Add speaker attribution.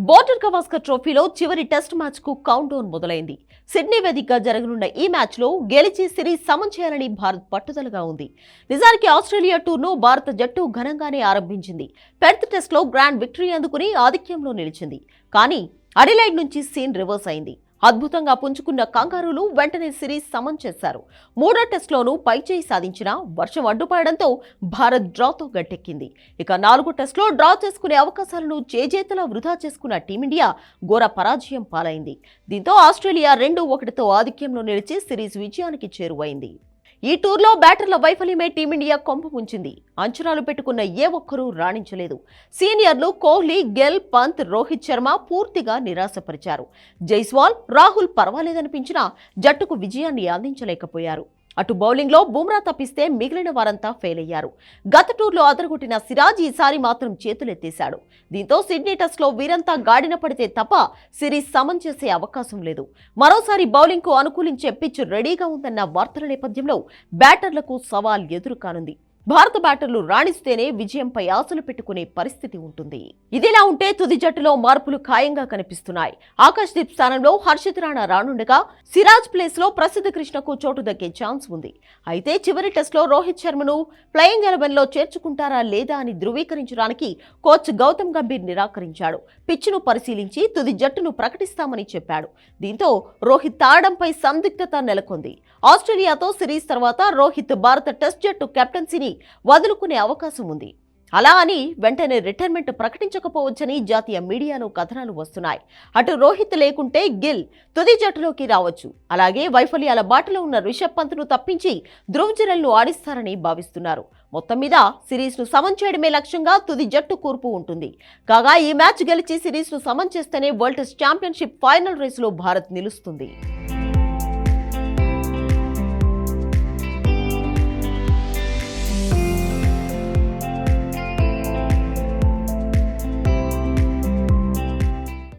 Speaker 1: Border Gavaskar ట్రోఫీలో చివరి test match కు కౌంట్ డౌన్ మొదలైంది. సిడ్నీ వేదికగా జరగనున్న ఈ మ్యాచ్ లో గెలిచి సిరీస్ సమం చేయాలని భారత్ పట్టుదలగా ఉంది. నిజానికి ఆస్ట్రేలియా టూర్ను భారత జట్టు ఘనంగానే ఆరంభించింది. పెర్త్ టెస్ట్ లో గ్రాండ్ విక్టరీ అందుకుని ఆధిక్యంలో నిలిచింది. కానీ అడిలైడ్ నుంచి సీన్ రివర్స్ అయింది. అద్భుతంగా పుంజుకున్న కంగారూలు వెంటనే సిరీస్ సమం చేశారు. మూడో టెస్టులోనూ పైచేయి సాధించిన వర్షం అడ్డుపడడంతో భారత్ డ్రాతో గట్టెక్కింది. ఇక నాలుగో టెస్టులో డ్రా చేసుకునే అవకాశాలను చేజేతలా వృధా చేసుకున్న టీమిండియా ఘోర పరాజయం పాలైంది. దీంతో ఆస్ట్రేలియా 2-1తో ఆధిక్యంలో నిలిచి సిరీస్ విజయానికి చేరువైంది. ఈ టూర్లో బ్యాటర్ల వైఫల్యమే టీమిండియా కొంప ముంచింది. అంచనాలు పెట్టుకున్న ఏ ఒక్కరూ రాణించలేదు. సీనియర్లు కోహ్లీ, గిల్, పంత్, రోహిత్ శర్మ పూర్తిగా నిరాశపరిచారు. జైస్వాల్, రాహుల్ పర్వాలేదనిపించినా జట్టుకు విజయాన్ని అందించలేకపోయారు. అటు బౌలింగ్లో బుమ్రా తప్పిస్తే మిగిలిన వారంతా ఫెయిల్ అయ్యారు. గత టూర్లో అదరగొట్టిన సిరాజ్ ఈసారి మాత్రం చేతులెత్తేశాడు. దీంతో సిడ్నీ టెస్ట్లో వీరంతా గాడిన పడితే తప్ప సిరీస్ సమం చేసే అవకాశం లేదు. మరోసారి బౌలింగ్కు అనుకూలించే పిచ్ రెడీగా ఉందన్న వార్తల నేపథ్యంలో బ్యాటర్లకు సవాల్ ఎదురు కానుంది. భారత బ్యాటర్లు రాణిస్తేనే విజయంపై ఆశలు పెట్టుకునే పరిస్థితి ఉంటుంది. ఇదిలా ఉంటే తుది జట్టులో మార్పులు ఖాయంగా కనిపిస్తున్నాయి. ఆకాశ్దీప్ స్థానంలో హర్షిత్ రాణా రానుండగా సిరాజ్ ప్లేస్ లో ప్రసిద్ధ కృష్ణకు చోటు దక్కే ఛాన్స్ ఉంది. అయితే చివరి టెస్ట్లో రోహిత్ శర్మను ప్లేయింగ్ 11లో చేర్చుకుంటారా లేదా అని ధృవీకరించడానికి కోచ్ గౌతమ్ గంభీర్ నిరాకరించాడు. పిచ్ను పరిశీలించి తుది జట్టును ప్రకటిస్తామని చెప్పాడు. దీంతో రోహిత్ ఆడడంపై సందిగ్ధత నెలకొంది. ఆస్ట్రేలియాతో సిరీస్ తర్వాత రోహిత్ భారత టెస్ట్ జట్టు కెప్టెన్సీని వదులుకునే అవకాశం ఉంది. అలా అని వెంటనే రిటైర్మెంట్ ప్రకటించకపోవచ్చని జాతీయ మీడియాలో కథనాలు వస్తున్నాయి. అటు రోహిత్ లేకుంటే గిల్ తుది జట్టులోకి రావచ్చు. అలాగే వైఫల్యాల బాటలో ఉన్న రిషబ్ పంత్ను తప్పించి ధ్రువ్ జురెల్ను ఆడిస్తారని భావిస్తున్నారు. మొత్తం మీద సిరీస్ను సమం చేయడమే లక్ష్యంగా తుది జట్టు కూర్పు ఉంటుంది. కాగా ఈ మ్యాచ్ గెలిచి సిరీస్ను సమం చేస్తేనే వరల్డ్ టెస్ట్ ఛాంపియన్షిప్ ఫైనల్ రేసులో భారత్ నిలుస్తుంది.